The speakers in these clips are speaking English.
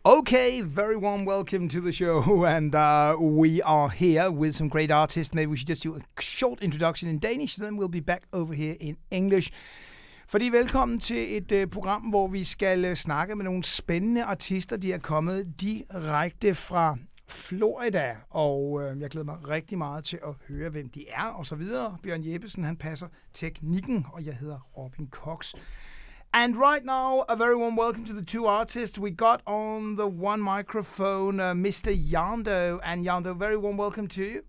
Okay, very warm welcome to the show, and we are here with some great artists. Maybe we should just do a short introduction in Danish, then we'll be back over here in English. Fordi velkommen til et program, hvor vi skal snakke med nogle spændende artister. De er kommet direkte fra Florida, og jeg glæder mig rigtig meget til at høre, hvem de er, og så videre. Bjørn Jeppesen, han passer teknikken, og jeg hedder Robin Cox. And right now, a very warm welcome to the two artists. We got on the one microphone, Mr. Yvndo. And Yvndo, very warm welcome to you.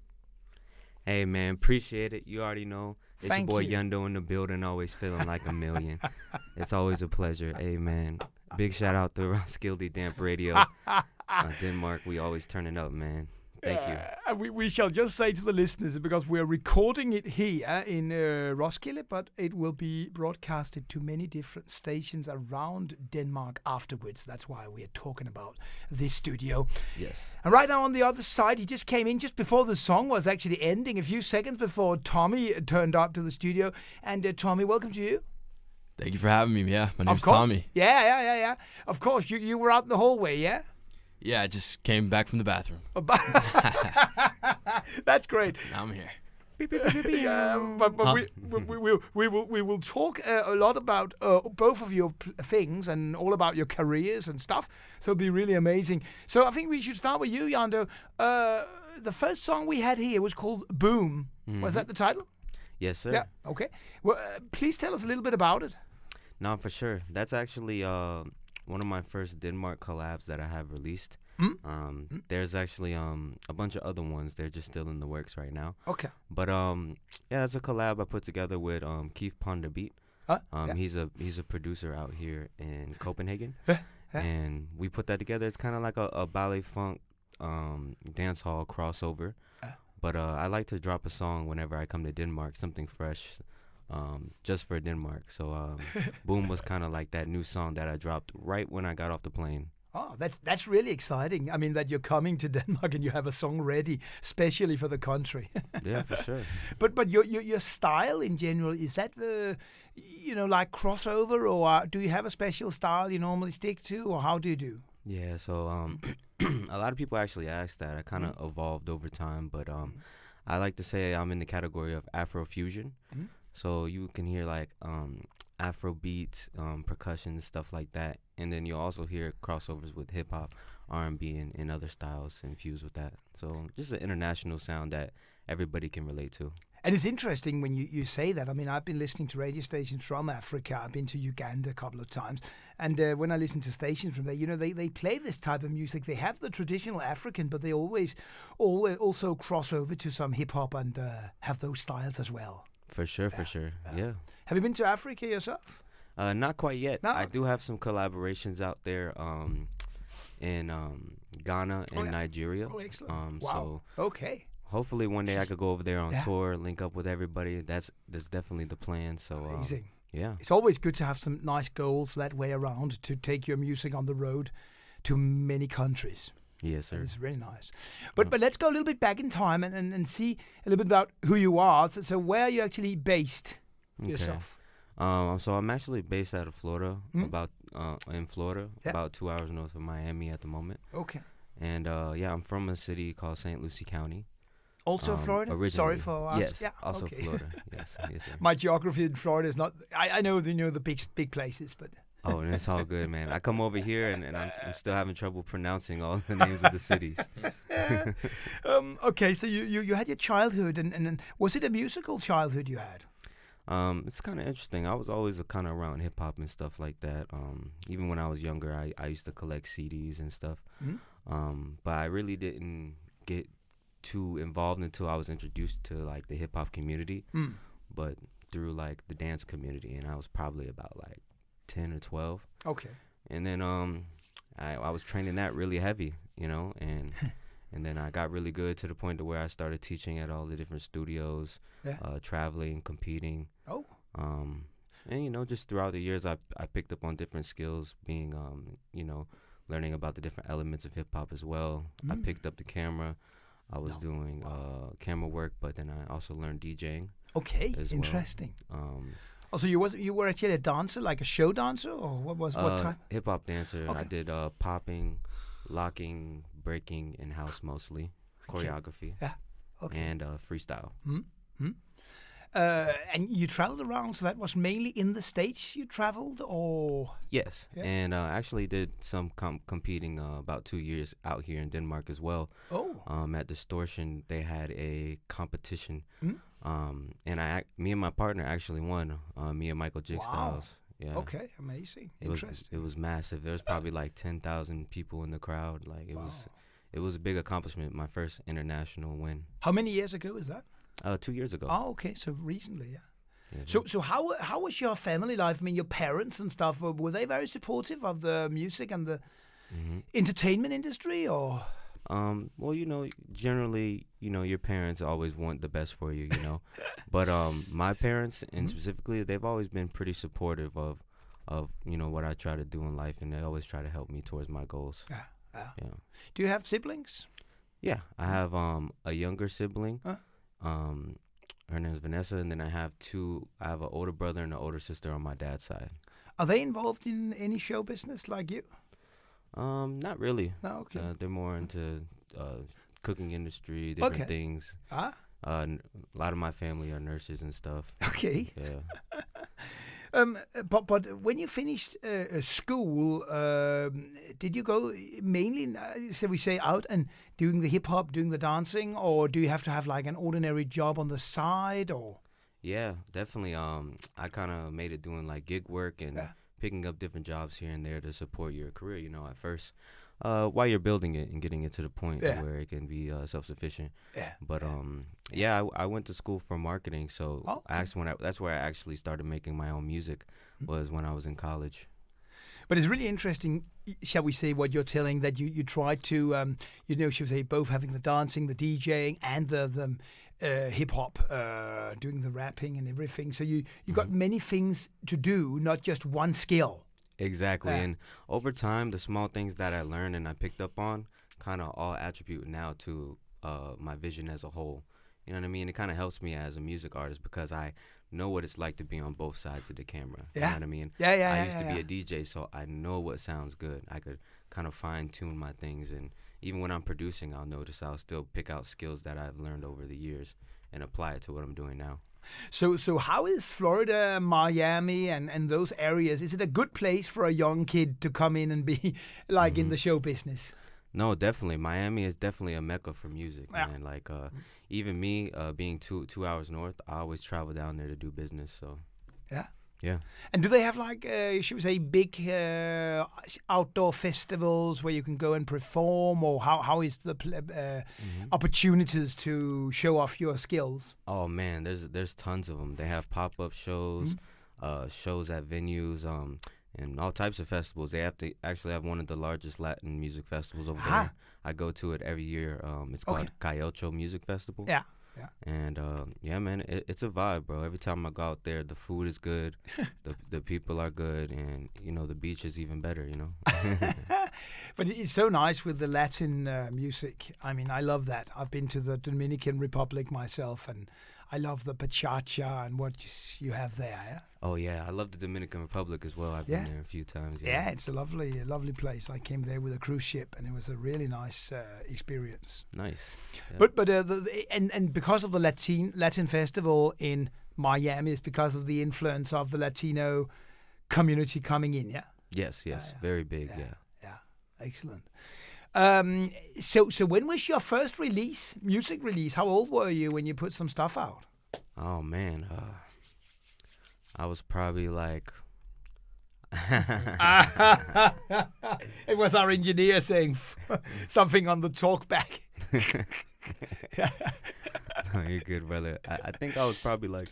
Hey, man, appreciate it. You already know. It's Thank your boy you. Yvndo in the building, always feeling like a million. It's always a pleasure. Hey, man, big shout out to Roskilde Damp Radio. Denmark, we always turning up, man. Thank you. We shall just say to the listeners, because we're recording it here in Roskilde, but it will be broadcasted to many different stations around Denmark afterwards. That's why we're talking about this studio. Yes. And right now on the other side, he just came in just before the song was actually ending, a few seconds before T0mmy turned up to the studio. And T0mmy, welcome to you. Thank you for having me. Yeah, my name's Of course. T0mmy. Yeah. Of course, you were out in the hallway, yeah? Yeah, I just came back from the bathroom. That's great. Now I'm here. But we will talk a lot about both of your things and all about your careers and stuff. So it'll be really amazing. So I think we should start with you, Yvndo. The first song we had here was called Boom. Mm-hmm. Was that the title? Yes, sir. Yeah. Okay. Well, please tell us a little bit about it. No, for sure. That's actually one of my first Denmark collabs that I have released. There's actually a bunch of other ones. They're just still in the works right now. Okay. But yeah, it's a collab I put together with hiphop-kunstner. Yeah. He's a producer out here in Copenhagen. Yeah. And we put that together. It's kind of like a ballet funk dance hall crossover. But I like to drop a song whenever I come to Denmark, something fresh, just for Denmark. So Boom was kind of like that new song that I dropped right when I got off the plane. Oh, that's really exciting. I mean, that you're coming to Denmark and you have a song ready, especially for the country. Yeah, for sure. But your style in general, is that like crossover, or do you have a special style you normally stick to, or how do you do? Yeah, so a lot of people actually ask that. I kind of evolved over time, but I like to say I'm in the category of Afro fusion. So you can hear like Afro beats, percussion, stuff like that. And then you'll also hear crossovers with hip-hop, R&B, and other styles infused with that. So just an international sound that everybody can relate to. And it's interesting when you say that. I mean, I've been listening to radio stations from Africa. I've been to Uganda a couple of times. And when I listen to stations from there, they play this type of music. They have the traditional African, but they always also cross over to some hip-hop and have those styles as well. For sure. Yeah. Have you been to Africa yourself? Not quite yet. No. I do have some collaborations out there in Ghana and Nigeria. Oh, excellent. Wow. So okay. Hopefully one day I could go over there on tour, link up with everybody. That's definitely the plan. So amazing. Yeah. It's always good to have some nice goals that way around to take your music on the road to many countries. Yes, sir. It's really nice. But let's go a little bit back in time and see a little bit about who you are. So where are you actually based yourself? So I'm actually based out of Florida, about 2 hours north of Miami at the moment. Okay. And I'm from a city called St. Lucie County. Also Florida? Originally. Sorry for asking. Yes, also okay. Florida. Yes, sir. My geography in Florida is not... I know the big places, but... Oh, and it's all good, man. I come over here and I'm still having trouble pronouncing all the names of the cities. Okay, so you had your childhood, and was it a musical childhood you had? It's kind of interesting. I was always kind of around hip hop and stuff like that. Even when I was younger, I used to collect CDs and stuff. But I really didn't get too involved until I was introduced to like the hip hop community, but through like the dance community, and I was probably about like 10 or 12. Okay. And then I was training that really heavy, and and then I got really good to the point to where I started teaching at all the different studios, traveling, competing. Oh. And just throughout the years I picked up on different skills, being learning about the different elements of hip hop as well. I picked up the camera. I was doing camera work, but then I also learned DJing. Okay, as interesting. Well. Oh, so you were actually a dancer, like a show dancer, or what type? Hip hop dancer. Okay. I did popping, locking, breaking, and house mostly. Choreography. Yeah. Okay. And freestyle. And you traveled around, so that was mainly in the States you traveled, or? Yes, Yeah. and actually did some competing about 2 years out here in Denmark as well. Oh. At Distortion, they had a competition, Mm. and me and my partner actually won. Me and Michael Wow. Styles. Yeah. Okay, amazing. Interesting. It was massive. There was probably like 10,000 people in the crowd. Like it was a big accomplishment. My first international win. How many years ago is that? 2 years ago. Oh, okay, so recently, yeah. Yeah, So how was your family life? I mean, your parents and stuff, were they very supportive of the music and the entertainment industry, or? Well, generally, your parents always want the best for you, But my parents, and specifically, they've always been pretty supportive of what I try to do in life, and they always try to help me towards my goals. Yeah. Yeah. Do you have siblings? Yeah, I have a younger sibling. Huh? Her name is Vanessa, and then I have an older brother and an older sister on my dad's side. Are they involved in any show business like you? Not really. No, okay. They're more into cooking industry, different things. Ah, A lot of my family are nurses and stuff. okay. Yeah. But when you finished school, did you go mainly, shall we say, out and doing the hip hop, doing the dancing, or do you have to have like an ordinary job on the side, or? Yeah, definitely. I kind of made it doing like gig work and picking up different jobs here and there to support your career. At first, while you're building it and getting it to the point where it can be self-sufficient. Yeah. But I went to school for marketing, so that's where I actually started making my own music. Was when I was in college. But it's really interesting, shall we say, what you're telling, that you tried to, shall we say, both having the dancing, the DJing, and the hip-hop, doing the rapping and everything. So you got many things to do, not just one skill. Exactly. And over time, the small things that I learned and I picked up on kind of all attribute now to my vision as a whole. You know what I mean? It kind of helps me as a music artist because I know what it's like to be on both sides of the camera. Yeah. You know what I mean? I used to be a DJ, so I know what sounds good. I could kind of fine-tune my things, and even when I'm producing, I'll still pick out skills that I've learned over the years and apply it to what I'm doing now. So how is Florida, Miami, and those areas? Is it a good place for a young kid to come in and be like in the show business? No, definitely. Miami is definitely a mecca for music, man. Like, even me, being 2 hours north, I always travel down there to do business. So, yeah. And do they have like, should we say, big outdoor festivals where you can go and perform, or how is the opportunities to show off your skills? Oh man, there's tons of them. They have pop-up shows, shows at venues, and all types of festivals. They have to actually have one of the largest Latin music festivals over there. I go to it every year. It's called Cayocho Music Festival. Yeah. And man, it's a vibe, bro. Every time I go out there, the food is good, the people are good, and the beach is even better. But it's so nice with the Latin music. I mean, I love that. I've been to the Dominican Republic myself, and I love the bachata and what you have there. Yeah? Oh yeah, I love the Dominican Republic as well. I've been there a few times. Yeah, it's a lovely place. I came there with a cruise ship, and it was a really nice experience. Nice. Yeah. But and because of the Latin festival in Miami, it's because of the influence of the Latino community coming in. Yeah. Yes, very big. Yeah. Excellent. So when was your first music release? How old were you when you put some stuff out? Oh man, I was probably like. It was our engineer saying something on the talk back. No, you're good, brother. I think I was probably like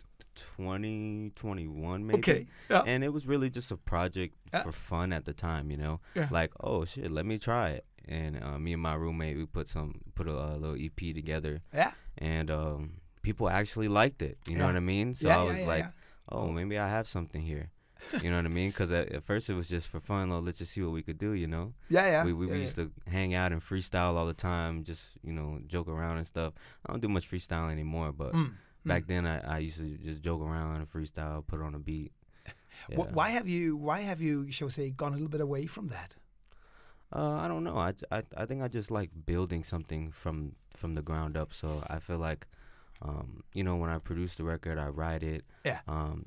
20, 21 maybe. Okay. Yeah. And it was really just a project for fun at the time, Yeah. Like, oh shit, let me try it. And me and my roommate, we put a little EP together. Yeah. And people actually liked it. You know what I mean? So I was like, oh, maybe I have something here. You know what I mean? Because at first it was just for fun. Oh, let's just see what we could do, Yeah. We used to hang out and freestyle all the time, just, joke around and stuff. I don't do much freestyle anymore, but Back then, I used to just joke around and freestyle, put on a beat. Yeah. Why have you, shall we say, gone a little bit away from that? I don't know. I think I just like building something from the ground up. So I feel like, when I produce the record, I write it. Yeah.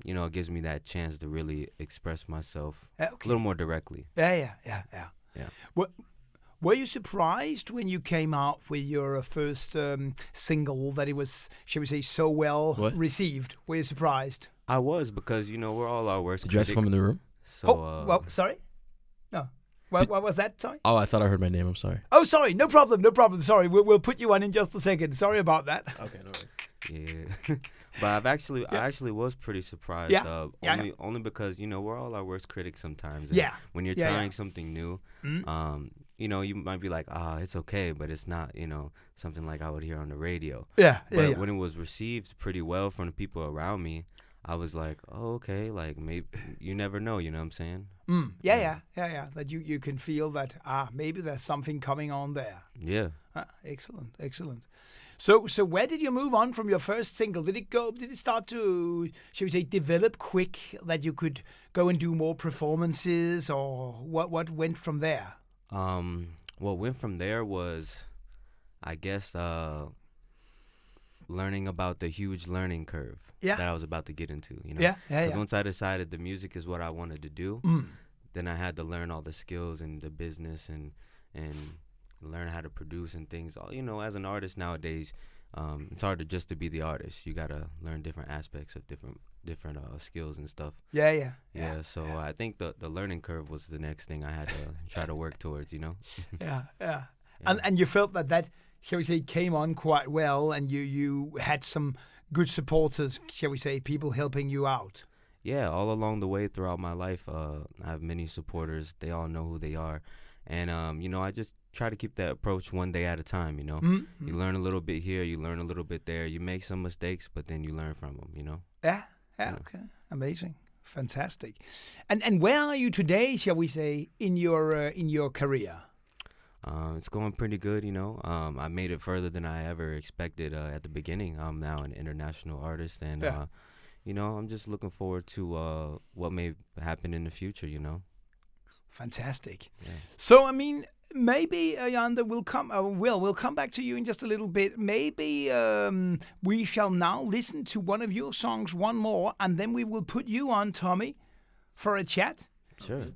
It gives me that chance to really express myself a Okay. little more directly. Yeah. Yeah. Were you surprised when you came out with your first single that it was, shall we say, so well received? Were you surprised? I was, because we're all our worst Did you ask critic. from in the room? So sorry? No. What was that? Sorry? Oh, I thought I heard my name. I'm sorry. Oh, sorry. No problem. Sorry. We'll put you on in just a second. Sorry about that. Okay, no worries. Yeah. But I actually was pretty surprised. Yeah. Only because we're all our worst critics sometimes. Yeah. When you're trying something new, you might be like, it's okay, but it's not, something like I would hear on the radio. Yeah. But when it was received pretty well from the people around me, I was like, oh, okay, like maybe you never know, you know what I'm saying? Yeah. That you can feel that maybe there's something coming on there. Yeah. Excellent. So where did you move on from your first single? Did it start to, shall we say, develop quick, that you could go and do more performances, or what went from there? What went from there was, I guess, learning about the huge learning curve that I was about to get into, Yeah. Because once I decided the music is what I wanted to do, then I had to learn all the skills and the business and learn how to produce and things. As an artist nowadays, it's hard to be the artist. You gotta learn different aspects of different skills and stuff. Yeah. So I think the learning curve was the next thing I had to try to work towards. Yeah. And you felt that, shall we say, came on quite well, and you had some good supporters, shall we say, people helping you out. Yeah, all along the way throughout my life, I have many supporters. They all know who they are. And, I just try to keep that approach one day at a time, You learn a little bit here, you learn a little bit there. You make some mistakes, but then you learn from them, Yeah, okay. Amazing. Fantastic. And where are you today, shall we say, in your career? It's going pretty good, I made it further than I ever expected at the beginning. I'm now an international artist, and, I'm just looking forward to what may happen in the future, Fantastic. Yeah. So, maybe, Yvndo, we'll come back to you in just a little bit. Maybe we shall now listen to one of your songs, one more, and then we will put you on, T0mmy, for a chat. Sure.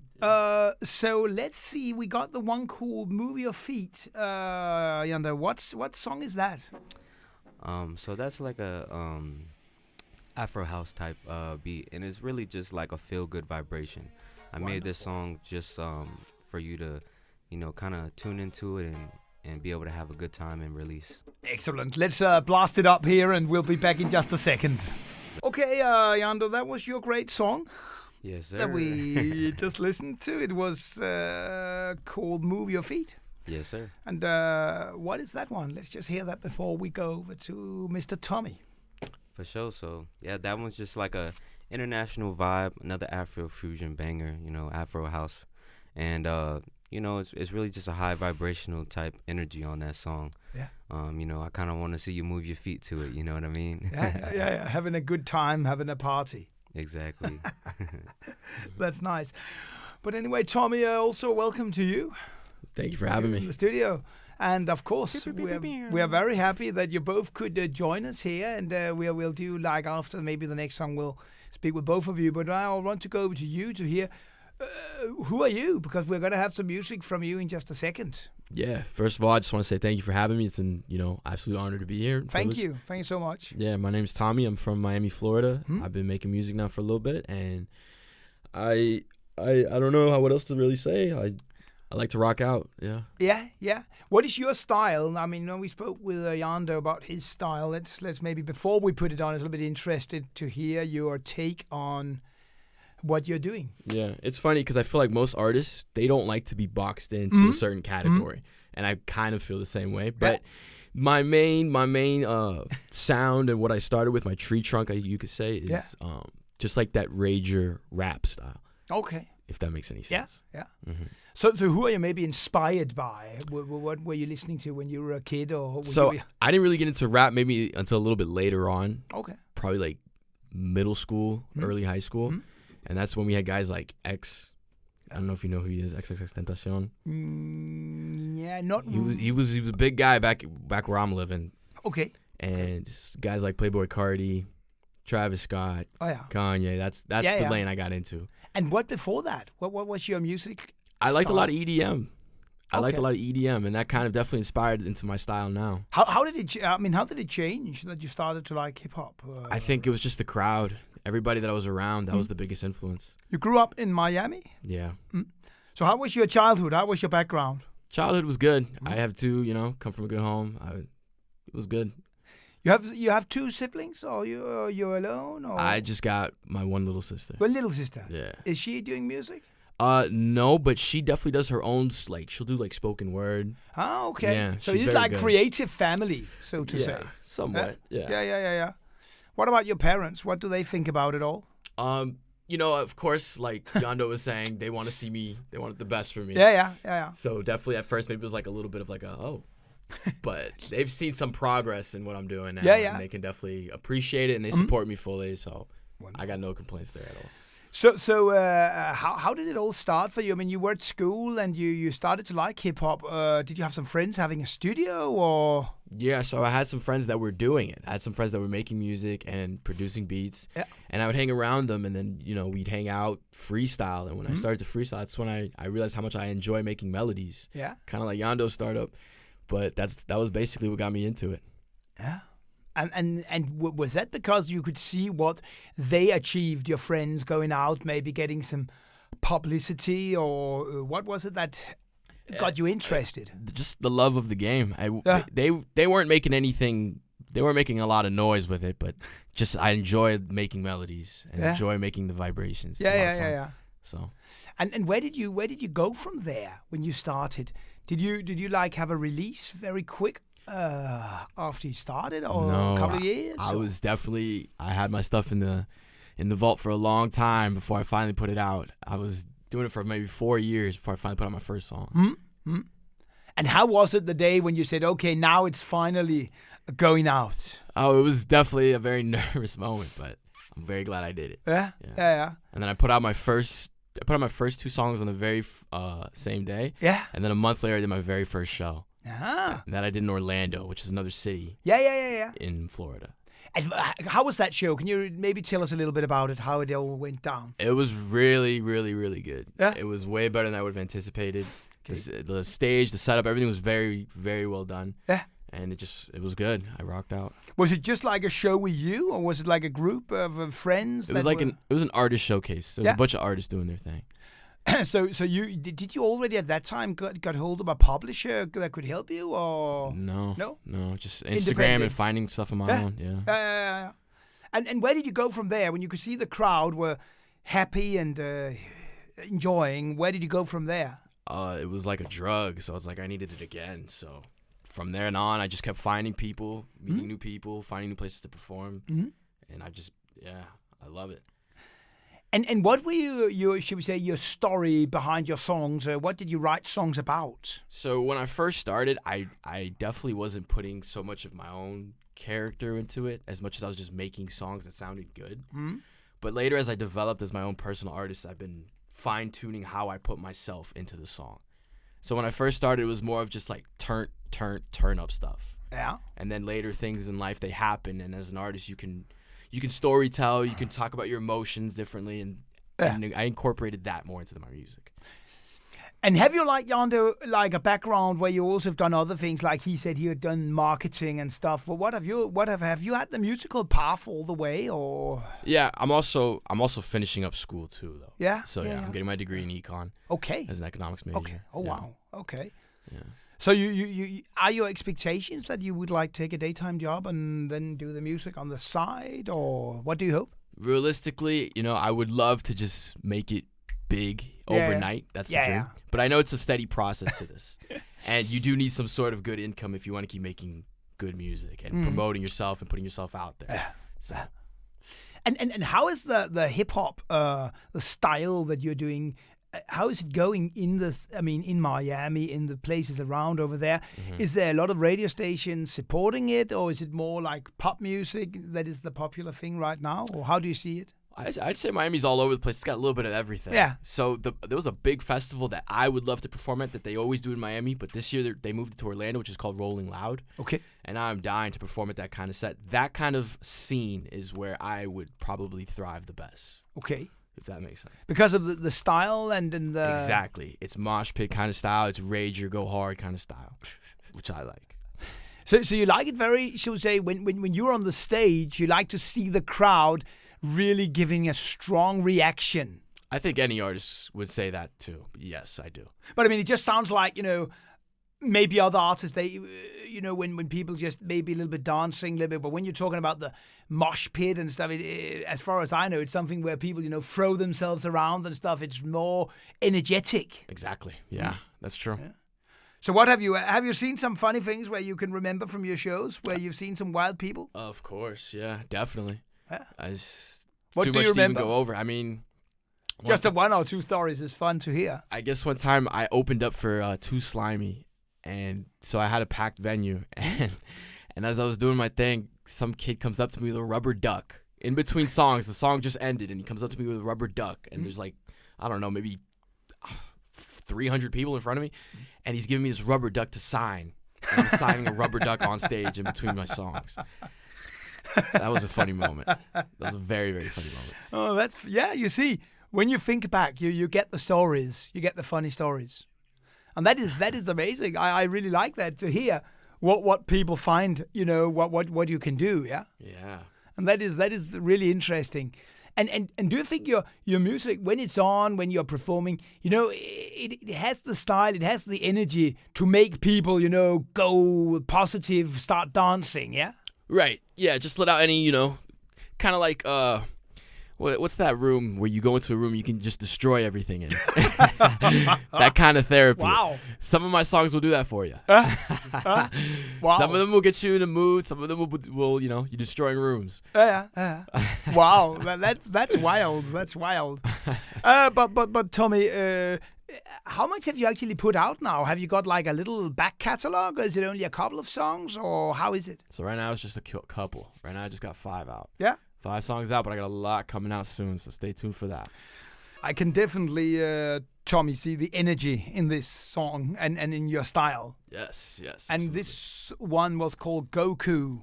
So let's see. We got the one called "Move Your Feet." Yvndo, what song is that? So that's like a Afro house type beat, and it's really just like a feel good vibration. I made this song just for you to, kind of tune into it and be able to have a good time and release. Excellent. Let's blast it up here, and we'll be back in just a second. Okay, Yvndo, that was your great song. Yes, sir. That we just listened to. It was called "Move Your Feet." Yes, sir. And what is that one? Let's just hear that before we go over to Mr. T0mmy. For sure. So, yeah, that one's just like a international vibe, another Afro fusion banger, Afro house. And, it's really just a high vibrational type energy on that song. Yeah. I kind of want to see you move your feet to it, you know what I mean? Yeah. Having a good time, having a party. Exactly. That's nice. But anyway, T0mmy, also welcome to you. Thank you for having me in the studio. And of course, we are very happy that you both could join us here. And we'll do, like, after maybe the next song, we'll speak with both of you. But I want to go over to you to hear who are you? Because we're going to have some music from you in just a second. Yeah. First of all, I just want to say thank you for having me. It's an absolute honor to be here. Thank you so much. Yeah, my name's T0mmy. I'm from Miami, Florida. I've been making music now for a little bit, and I don't know what else to really say. I like to rock out. Yeah. What is your style? We spoke with Yvndo about his style. Let's maybe, before we put it on, a little bit interested to hear your take on what you're doing. Yeah, it's funny because I feel like most artists, they don't like to be boxed into a certain category, and I kind of feel the same way. But my main sound and what I started with, my tree trunk, you could say, is just like that rager rap style. Okay. if that makes any sense. Yeah. Mm-hmm. So who are you maybe inspired by? What were you listening to when you were a kid? Or I didn't really get into rap maybe until a little bit later on. Okay. Probably like middle school, early high school. Mm. And that's when we had guys like X. I don't know if you know who he is, XXXTentacion. Yeah, not. He was a big guy back where I'm living. Okay. And guys like Playboi Carti, Travis Scott, Kanye. That's the lane I got into. And what before that? What was your music? I liked a lot of EDM. I liked a lot of EDM, and that kind of definitely inspired into my style now. How did it? How did it change that you started to like hip hop? I think it was just the crowd. Everybody that I was around, that was the biggest influence. You grew up in Miami? Yeah. So how was your childhood? How was your background? Childhood was good. I have two, come from a good home. It was good. You have two siblings, or you're alone? Or? I just got my one little sister. One little sister? Yeah. Is she doing music? No, but she definitely does her own, she'll do spoken word. Ah, okay. Yeah, so it's like creative family, so to say. Somewhat. Yeah. Yeah. What about your parents? What do they think about it all? Of course, like Yvndo was saying, they want to see me. They want the best for me. Yeah. So definitely at first, maybe it was like a little bit of like but they've seen some progress in what I'm doing now. And they can definitely appreciate it, and they support me fully. So wonderful. I got no complaints there at all. So how did it all start for you? I mean, you were at school and you started to like hip hop. Did you have some friends having a studio or? Yeah, so I had some friends that were doing it. I had some friends that were making music and producing beats. Yeah. And I would hang around them, and then we'd hang out, freestyle. And when I started to freestyle, that's when I realized how much I enjoy making melodies. Yeah. Kind of like Yvndo's startup, but that was basically what got me into it. Yeah. And was that because you could see what they achieved, your friends going out, maybe getting some publicity, or what was it that got you interested? Just the love of the game. They weren't making anything. They weren't making a lot of noise with it, but just I enjoyed making melodies and enjoy making the vibrations. Yeah. So, and where did you go from there when you started? Did you like have a release very quick? After you started, or a couple of years? I had my stuff in the vault for a long time before I finally put it out. I was doing it for maybe 4 years before I finally put out my first song. And how was it the day when you said, okay, now it's finally going out? Oh, it was definitely a very nervous moment, but I'm very glad I did it. Yeah. And then I put out my first 2 songs on the very same day. Yeah. And then a month later I did my very first show. And that I did in Orlando, which is another city. Yeah. In Florida. And how was that show? Can you maybe tell us a little bit about it, how it all went down? It was really, really, really good. Yeah. It was way better than I would have anticipated. Okay. The stage, the setup, everything was very, very well done. Yeah. And it was good. I rocked out. Was it just like a show with you, or was it like a group of friends? It was it was an artist showcase. There was a bunch of artists doing their thing. So you did you already at that time got hold of a publisher that could help you, or no, just Instagram and finding stuff on my own. Yeah. And where did you go from there when you could see the crowd were happy and enjoying? Where did you go from there? It was like a drug, so I was like I needed it again. So from there on, I just kept finding people, meeting new people, finding new places to perform, and I love it. And what were your should we say your story behind your songs? What did you write songs about? So when I first started, I definitely wasn't putting so much of my own character into it as much as I was just making songs that sounded good. But later, as I developed as my own personal artist, I've been fine-tuning how I put myself into the song. So when I first started, it was more of just like turn up stuff. Yeah. And then later things in life, they happen, and as an artist, you can story tell, you can talk about your emotions differently, and I incorporated that more into my music. And have you, like Yvndo, like a background where you also have done other things? Like he said, he had done marketing and stuff. Well, have you had the musical path all the way, or? Yeah, I'm also finishing up school too, though. Yeah. So I'm getting my degree in econ. Okay. As an economics major. Okay. Oh wow. Okay. Yeah. So you are your expectations that you would like take a daytime job and then do the music on the side, or what do you hope? Realistically, I would love to just make it big overnight. That's the dream. But I know it's a steady process to this. And you do need some sort of good income if you want to keep making good music and promoting yourself and putting yourself out there. So. And how is the hip hop the style that you're doing how is it going in this? I mean, in Miami, in the places around over there, Mm-hmm. is there a lot of radio stations supporting it, or is it more like pop music that is the popular thing right now, or how do you see it? I'd say Miami's all over the place. It's got a little bit of everything. Yeah. So there was a big festival that I would love to perform at that they always do in Miami, but this year they moved it to Orlando, which is called Rolling Loud. Okay. And I'm dying to perform at that kind of set. That kind of scene is where I would probably thrive the best. Okay. If that makes sense. Because of the style and the... Exactly. It's mosh pit kind of style. It's rage or go hard kind of style, which I like. So you like it very, shall we say, when you're on the stage, you like to see the crowd really giving a strong reaction. I think any artist would say that too. Yes, I do. But I mean, it just sounds like, maybe other artists, they, when people just maybe a little bit dancing a little bit, but when you're talking about the mosh pit and stuff, as far as I know, it's something where people, throw themselves around and stuff. It's more energetic. Exactly. Yeah, that's true. Yeah. So what have you seen some funny things where you can remember from your shows where you've seen some wild people? Of course. Yeah, definitely. Yeah. What too do much you to even remember? go over. I mean, Just one or two stories is fun to hear. I guess one time I opened up for Too Slimy, and so I had a packed venue, and as I was doing my thing, some kid comes up to me with a rubber duck. In between songs, the song just ended, and he comes up to me with a rubber duck, and there's like, I don't know, maybe 300 people in front of me, and he's giving me this rubber duck to sign. And I'm signing a rubber duck on stage in between my songs. That was a funny moment. That was a very, very funny moment. Oh, you see, when you think back, you get the stories, you get the funny stories. And that is amazing. I really like that, to hear what people find, what you can do, yeah? Yeah. And that is really interesting. And do you think your music, when it's on, when you're performing, it has the style, it has the energy to make people, go positive, start dancing, yeah? Right. Yeah, just let out any, kind of like, what's that room where you go into a room you can just destroy everything in? That kind of therapy. Wow. Some of my songs will do that for you. Wow. Some of them will get you in a mood. Some of them will you're destroying rooms. Yeah. Wow. That's wild. That's wild. But Tommy, how much have you actually put out now? Have you got like a little back catalog, or is it only a couple of songs, or how is it? So right now it's just a couple. Right now I just got 5 out. Yeah. 5 songs out, but I got a lot coming out soon, so stay tuned for that. I can definitely, Tommy, see the energy in this song and in your style. Yes. And absolutely. this one was called Goku,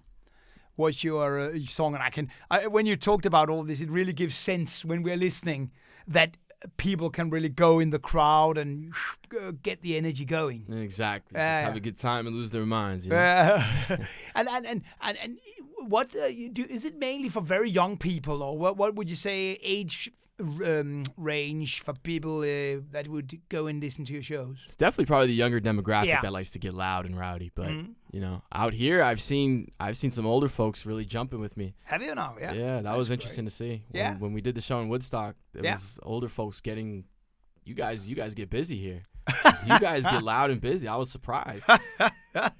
was your song. And when you talked about all this, it really gives sense when we're listening that people can really go in the crowd and get the energy going. Exactly. Just have a good time and lose their minds. And what you do? Is it mainly for very young people, or what would you say age range for people that would go and listen to your shows? It's definitely probably the younger demographic that likes to get loud and rowdy. But out here, I've seen some older folks really jumping with me. Have you now? Yeah. Yeah, that was interesting to see. When we did the show in Woodstock, it was older folks getting. You guys get busy here. You guys get loud and busy. I was surprised.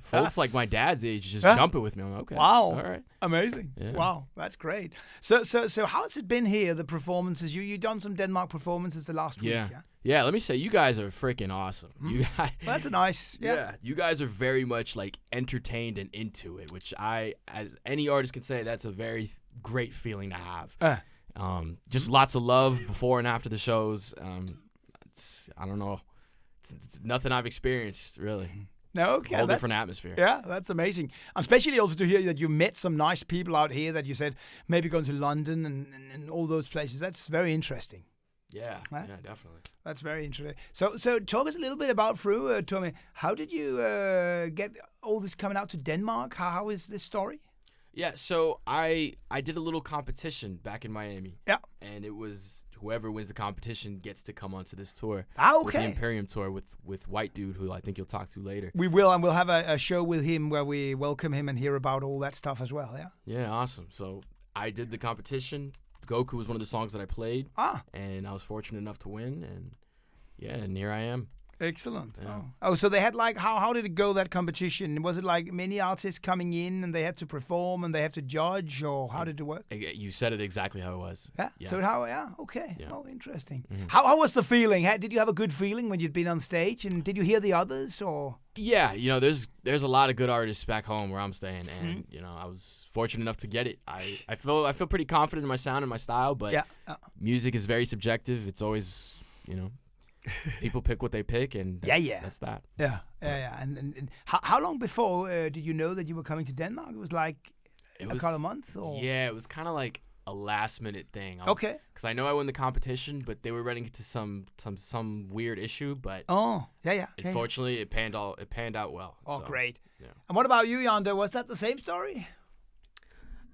Folks like my dad's age just jumping with me. I'm like, okay. Wow. All right. Amazing. Yeah. Wow. That's great. So how has it been here, the performances? You done some Denmark performances the last week, yeah? Yeah, let me say, you guys are freaking awesome. You guys, well, that's a nice, you guys are very much like entertained and into it, which as any artist can say, that's a very great feeling to have. Just lots of love before and after the shows. I don't know. It's nothing I've experienced, really. No, okay. Whole different atmosphere. Yeah, that's amazing. Especially also to hear that you met some nice people out here that you said maybe going to London and all those places. That's very interesting. Yeah, definitely. That's very interesting. So talk us a little bit about Fru, Tommy. How did you get all this coming out to Denmark? How is this story? Yeah, so I did a little competition back in Miami. Yeah. And it was whoever wins the competition gets to come onto this tour. Okay. With the Imperium tour with White Dude, who I think you'll talk to later. We will, and we'll have a show with him where we welcome him and hear about all that stuff as well, yeah? Yeah, awesome. So I did the competition. Goku was one of the songs that I played. And I was fortunate enough to win, and here I am. Excellent. Yeah. Oh, so they had like how did it go, that competition? Was it like many artists coming in and they had to perform and they have to judge, or how did it work? You said it exactly how it was. Yeah. Yeah. So how? Yeah. Okay. Yeah. Oh, interesting. Mm-hmm. How was the feeling? Did you have a good feeling when you'd been on stage, and did you hear the others, or? Yeah, there's a lot of good artists back home where I'm staying, and I was fortunate enough to get it. I feel pretty confident in my sound and my style, but music is very subjective. It's always people pick what they pick, and that's that. Yeah. And how long before did you know that you were coming to Denmark? It was like a couple of months, or? Yeah, it was kind of like a last minute thing. Okay. Because I know I won the competition, but they were running into some weird issue. But unfortunately, it panned out well. Oh, so, great. Yeah. And what about you, Yvndo? Was that the same story?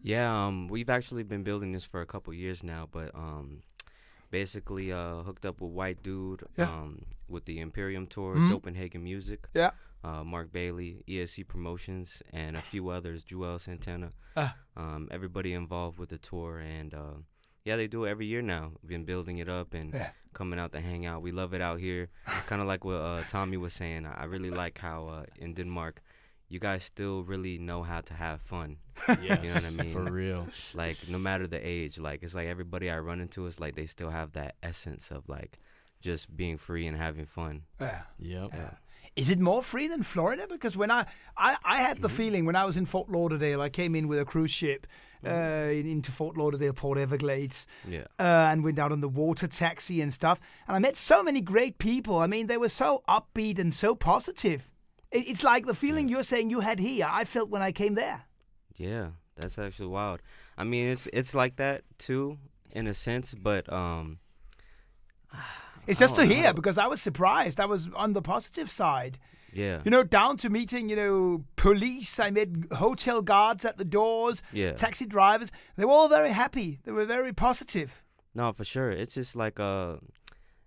Yeah, we've actually been building this for a couple years now, but basically hooked up with white dude with the Imperium tour, Copenhagen Music. Yeah. Mark Bailey, ESC Promotions, and a few others, Joel Santana. Everybody involved with the tour, and they do it every year now. We've been building it up and coming out to hang out. We love it out here. Kind of like what T0mmy was saying. I really like how in Denmark, you guys still really know how to have fun. Yeah, you know what I mean? For real. Like, no matter the age, like, it's like everybody I run into is like they still have that essence of like just being free and having fun. Yep. Yeah. Is it more free than Florida? Because when I had the feeling when I was in Fort Lauderdale, I came in with a cruise ship into Fort Lauderdale, Port Everglades, and went out on the water taxi and stuff. And I met so many great people. I mean, they were so upbeat and so positive. It's like the feeling you're saying you had here, I felt when I came there. Yeah, that's actually wild. I mean, it's like that too, in a sense, but it's just to hear, because I was surprised. I was on the positive side. Yeah. Down to meeting, police. I met hotel guards at the doors, taxi drivers. They were all very happy. They were very positive. No, for sure. It's just like a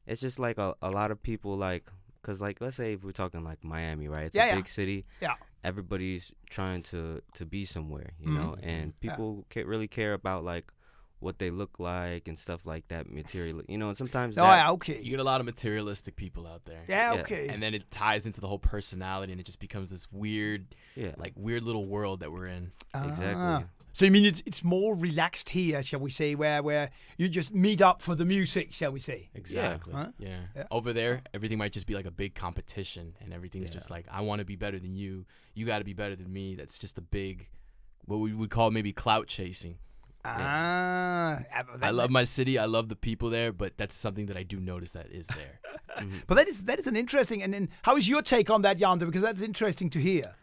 lot of people, like, because, like, let's say if we're talking like Miami, right? It's a big city. Yeah. Everybody's trying to be somewhere, you know, and people really care about like what they look like and stuff like that, material, and sometimes you get a lot of materialistic people out there. Yeah, okay. And then it ties into the whole personality, and it just becomes this weird little world that we're in. Exactly. So you mean it's more relaxed here, shall we say, where you just meet up for the music, shall we say? Exactly. Yeah. Over there, everything might just be like a big competition, and everything's just like, I want to be better than you. You got to be better than me. That's just a big, what we would call maybe clout chasing. I love my city. I love the people there, but that's something that I do notice that is there. But that is an interesting. And then how is your take on that, Yvndo? Because that's interesting to hear.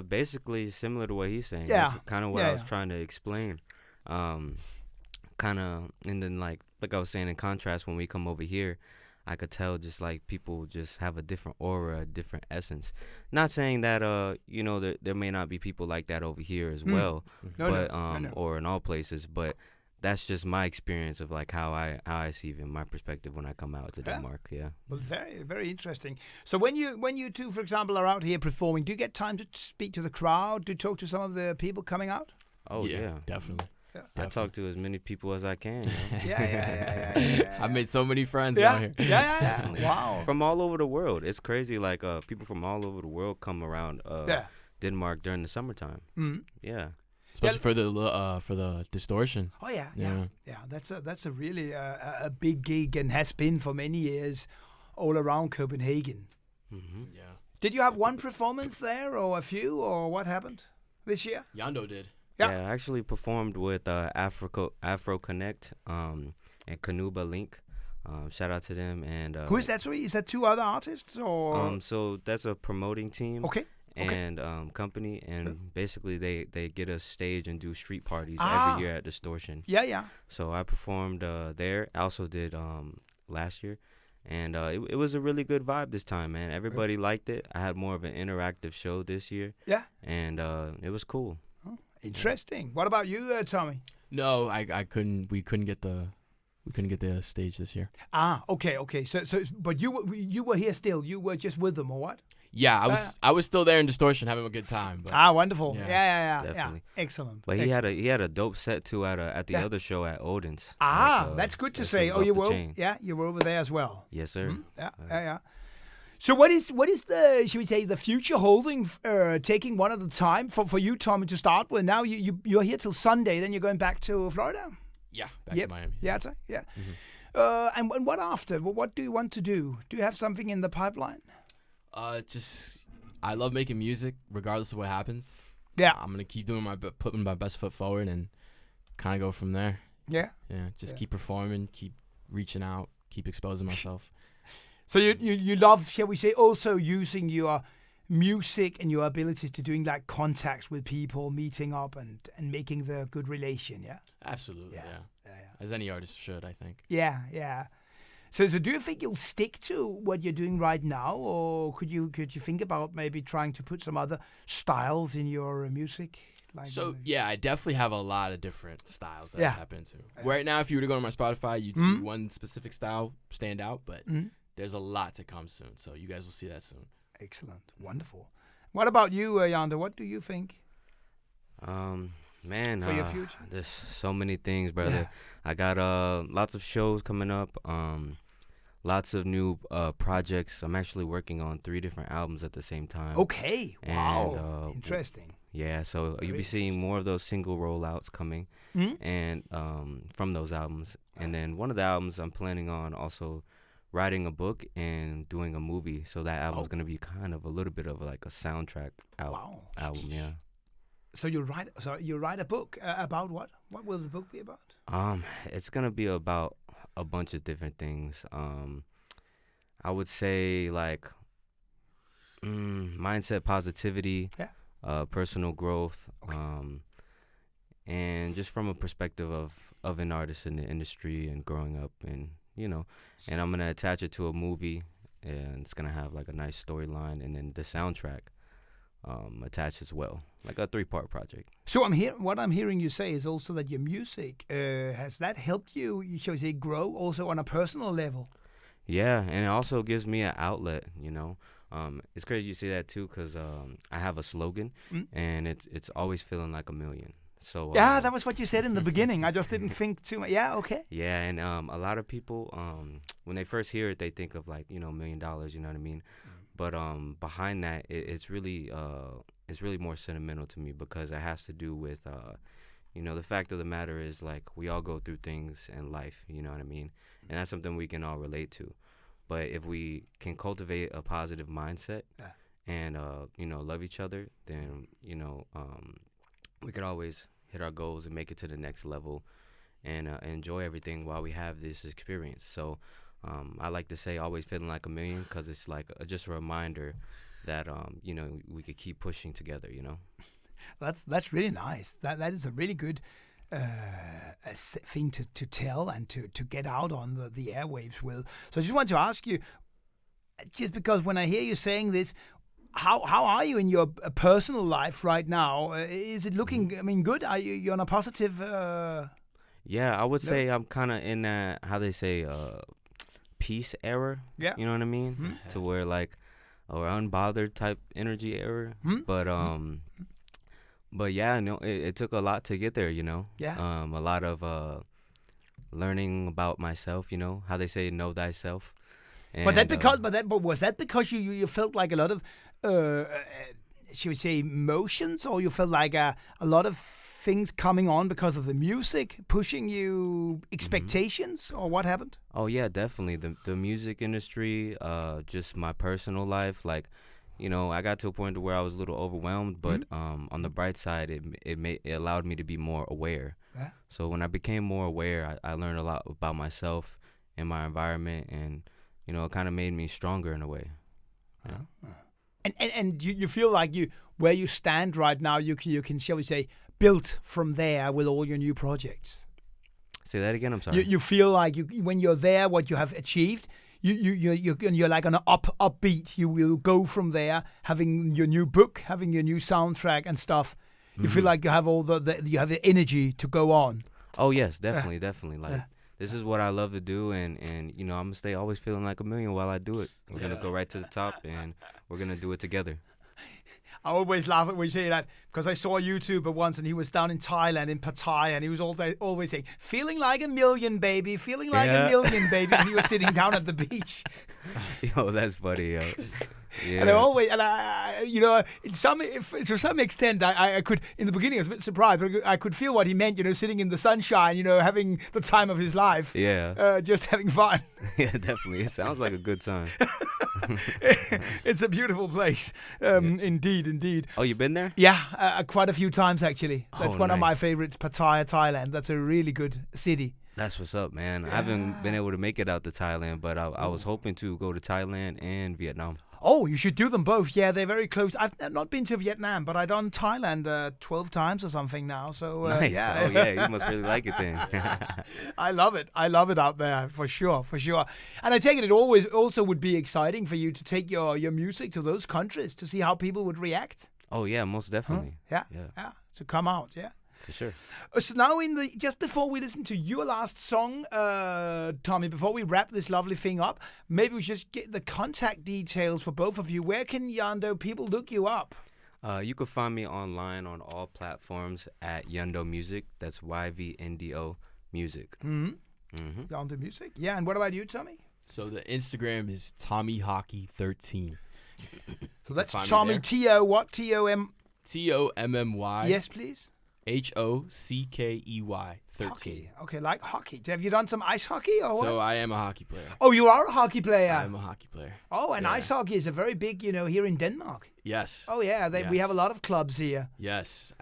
Basically similar to what he's saying. Yeah. That's kind of what I was trying to explain. Kind of, and then like I was saying, in contrast, when we come over here, I could tell just like people just have a different aura, a different essence. Not saying that there may not be people like that over here as well, or in all places, but that's just my experience of like how I see it in my perspective when I come out to Denmark. Yeah. Well, very, very interesting. So when you two, for example, are out here performing, do you get time to speak to the crowd, to talk to some of the people coming out? Oh yeah, definitely. Yeah. I talk to as many people as I can. Yeah. I've made so many friends out here. Yeah. Wow. From all over the world. It's crazy. Like people from all over the world come around Denmark during the summertime. Yeah. Especially for the distortion. Oh yeah. That's a really a big gig, and has been for many years all around Copenhagen. Mm-hmm. Yeah. Did you have one performance there, or a few, or what happened this year? Yvndo did. Yeah, I actually performed with Afro Connect and Kanuba Link. Shout out to them. And who is that? Sorry, is that two other artists, or? So that's a promoting team. Okay. And company, and basically they get us stage and do street parties every year at Distortion. Yeah. So I performed there. I also did last year, and it was a really good vibe this time, man. Everybody liked it. I had more of an interactive show this year. Yeah. And it was cool. Oh, interesting. What about you, T0mmy? No, I couldn't. We couldn't get the stage this year. Okay. So, but you were here still. You were just with them, or what? Yeah, I was still there in Distortion having a good time. But wonderful. Yeah. Definitely. Excellent. But he had a dope set too at the other show at Odin's. That's good to say. Oh, you were over there as well. Yes, sir. Yeah. So what is the, should we say, the future holding, taking one at a time for you, Tommy, to start with? Now you're here till Sunday, then you're going back to Florida? Yeah, back to Miami. Yeah. And what after? What do you want to do? Do you have something in the pipeline? I love making music regardless of what happens. Yeah. I'm going to keep putting my best foot forward and kind of go from there. Yeah. Yeah, keep performing, keep reaching out, keep exposing myself. So you love, shall we say, also using your music and your abilities to doing like contacts with people, meeting up and making the good relation, yeah? Absolutely, yeah. As any artist should, I think. Yeah. So do you think you'll stick to what you're doing right now, or could you think about maybe trying to put some other styles in your music? I definitely have a lot of different styles that I tap into. Right now, if you were to go on my Spotify, you'd see one specific style stand out, but there's a lot to come soon, so you guys will see that soon. Excellent. Wonderful. What about you, Yvndo? What do you think? Man, for your future? There's so many things, brother. I got lots of shows coming up, lots of new projects. I'm actually working on 3 different albums at the same time. Okay. Wow. Interesting. Yeah, so you'll be seeing more of those single rollouts coming and from those albums. And then one of the albums I'm planning on also writing a book and doing a movie. So that album's going to be kind of a little bit of like a soundtrack album, yeah. So you write a book about what? What will the book be about? It's going to be about a bunch of different things. I would say like mindset, positivity, personal growth, and just from a perspective of an artist in the industry and growing up, and and I'm gonna attach it to a movie, and it's gonna have like a nice storyline, and then the soundtrack attached as well, like a 3-part project. So what I'm hearing you say is also that your music has that helped you, shall we say, grow also on a personal level? Yeah, and it also gives me an outlet, It's crazy you say that too, because I have a slogan, and it's always feeling like a million. So that was what you said in the beginning. I just didn't think too much. Yeah, okay. Yeah, and a lot of people, when they first hear it, they think of like $1 million. You know what I mean? But behind that, it's really more sentimental to me, because it has to do with the fact of the matter is, like, we all go through things in life. You know what I mean? And that's something we can all relate to. But if we can cultivate a positive mindset and love each other, then we could always hit our goals and make it to the next level, and enjoy everything while we have this experience. So I like to say always feeling like a million, because it's like just a reminder that we could keep pushing together. That's really nice. That is a really good thing to tell and to get out on the airwaves with. So I just want to ask you, just because when I hear you saying this, how are you in your personal life right now? Is it looking, good? Are you're on a positive? Yeah, I would say I'm kind of in that, how they say, peace era. Yeah. You know what I mean? To where like, or unbothered type energy era. But yeah, it took a lot to get there. Yeah. A lot of learning about myself. How they say, know thyself. And, but was that because you felt like a lot of should we say emotions, or you felt like a lot of things coming on because of the music pushing you, expectations, or what happened? Oh yeah, definitely the music industry, just my personal life, like I got to a point where I was a little overwhelmed, but on the bright side, it allowed me to be more aware. Yeah. So when I became more aware, I learned a lot about myself and my environment, and it kind of made me stronger in a way. Yeah. And you feel like where you stand right now, you can, shall we say, build from there with all your new projects. Say that again. I'm sorry. You feel like when you're there, what you have achieved, you're like on an upbeat. You will go from there, having your new book, having your new soundtrack and stuff. You feel like you have all you have the energy to go on. Oh yes, definitely. Like. This is what I love to do, and I'm gonna stay always feeling like a million while I do it. We're gonna go right to the top, and we're gonna do it together. I always laugh when you say that, because I saw a YouTuber once, and he was down in Thailand, in Pattaya, and he was always saying, "Feeling like a million, baby, feeling like a million, baby." And he was sitting down at the beach. Yo, that's funny, yo. Yeah. And I always, and you know, to some extent, I could, in the beginning, I was a bit surprised, but I could feel what he meant, you know, sitting in the sunshine, you know, having the time of his life. Yeah. Just having fun. Yeah, definitely. It sounds like a good time. It's a beautiful place. Indeed. Oh, you been there? Yeah, quite a few times, actually. That's one of my nice. favorites, Pattaya, Thailand. That's a really good city. That's what's up, man. I haven't been able to make it out to Thailand, but I was hoping to go to Thailand and Vietnam. Oh, you should do them both. Yeah, they're very close. I've not been to Vietnam, but I've done Thailand 12 times or something now. So Nice. yeah. Oh, yeah. You must really like it then. I love it. I love it out there for sure. And I take it always also would be exciting for you to take your music to those countries to see how people would react. Oh, yeah, most definitely. Yeah. Yeah. To come out, yeah. For sure. So now, just before we listen to your last song, Tommy, before we wrap this lovely thing up, maybe we should just get the contact details for both of you. Where can Yvndo people look you up? You can find me online on all platforms at Yvndo Music. That's YVNDO Music. Yvndo Music. Yeah, and what about you, Tommy? So the Instagram is TommyHockey13. So that's Find me Tommy there. T-O what? T-O-M? TOMMY. Yes, please. HOCKEY 13. Hockey. Okay, like hockey. Have you done some ice hockey or So what? I am a hockey player. Oh, you are a hockey player. I am a hockey player. Oh, and Yeah. ice hockey is a very big, here in Denmark. Yes. Oh yeah, we have a lot of clubs here. Yes.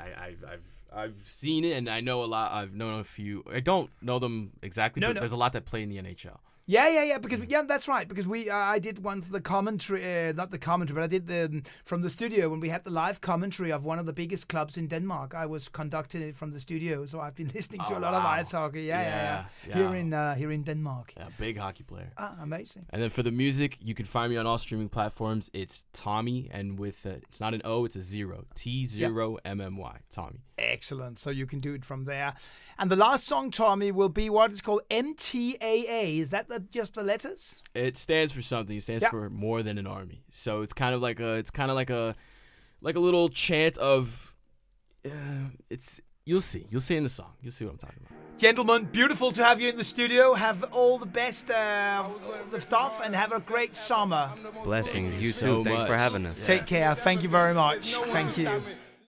I've seen it and I know a lot. I've known a few. I don't know them exactly, but there's a lot that play in the NHL. Yeah. Because that's right. Because I did once the commentary, not the commentary, but I did from the studio when we had the live commentary of one of the biggest clubs in Denmark. I was conducting it from the studio, so I've been listening to a lot of ice hockey. Yeah. Here in Denmark. Yeah, big hockey player. Amazing. And then for the music, you can find me on all streaming platforms. It's Tommy, and with it's not an O, it's a 0. T0mmy. Tommy. Excellent. So you can do it from there. And the last song, Tommy, will be what is called MTAA. Is that just the letters? It stands for something. It stands for more than an army. So it's kind of like a little chant of you'll see in the song. You'll see what I'm talking about. Gentlemen, beautiful to have you in the studio. Have all the best the stuff and have a great summer. Blessings. You so too. Thanks for much. having us. Take care. Thank you very much. Thank you.